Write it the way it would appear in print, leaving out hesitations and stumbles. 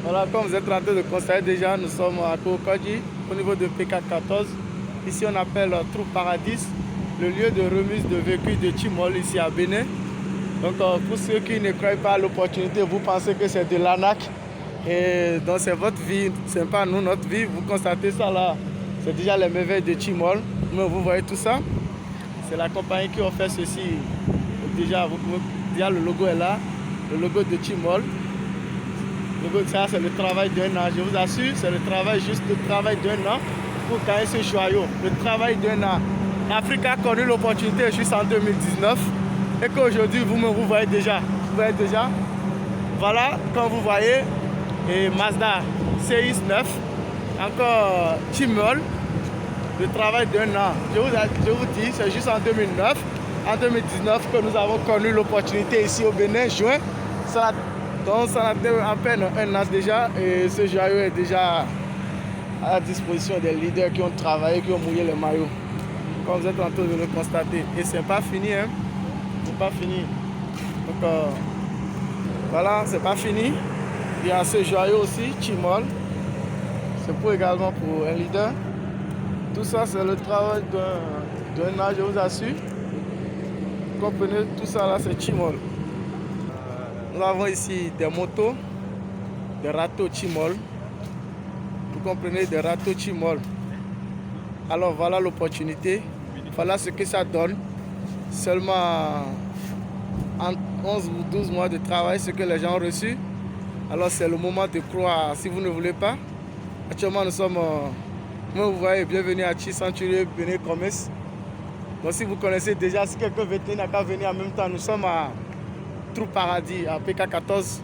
Voilà, comme vous êtes en train de constater déjà, nous sommes à Kokodji, au niveau de PK14. Ici, on appelle Trou Paradis, le lieu de remise de véhicules de Tchimol ici à Bénin. Donc, pour ceux qui ne croient pas à l'opportunité, vous pensez que c'est de l'arnaque. Et donc, c'est votre vie, c'est pas nous, notre vie. Vous constatez ça là, c'est déjà les merveilles de Tchimol. Mais vous voyez tout ça. C'est la compagnie qui a fait ceci. Déjà, déjà, le logo est là, le logo de Tchimol. Ça, c'est le travail d'un an. Je vous assure, c'est le travail, juste le travail d'un an pour gagner ce joyau. Le travail d'un an. L'Afrique a connu l'opportunité juste en 2019 et qu'aujourd'hui, vous voyez déjà. Vous voyez déjà. Voilà, comme vous voyez, et Mazda CX-9, encore Tchimol, le travail d'un an. Je vous dis, c'est juste en 2009, en 2019 que nous avons connu l'opportunité ici au Bénin, juin. Donc ça a été à peine un an déjà et ce joyau est déjà à la disposition des leaders qui ont travaillé, qui ont mouillé les maillots. Comme vous êtes en train de le constater. Et c'est pas fini, hein. C'est pas fini. Donc voilà, c'est pas fini. Il y a ce joyau aussi, Tchimol. C'est pour également pour un leader. Tout ça, c'est le travail d'un an, je vous assure. Vous comprenez, tout ça là, c'est Tchimol. Nous avons ici des motos, des râteaux Tchimol. Vous comprenez, des râteaux Tchimol. Alors voilà l'opportunité. Voilà ce que ça donne. Seulement en 11 ou 12 mois de travail, ce que les gens ont reçu. Alors c'est le moment de croire. Si vous ne voulez pas, actuellement nous sommes, vous voyez, bienvenue à Tchi-Centurier, Bénin Commerce. Donc si vous connaissez déjà, si quelqu'un veut n'a qu'à venir en même temps, nous sommes à Trou Paradis, à PK14.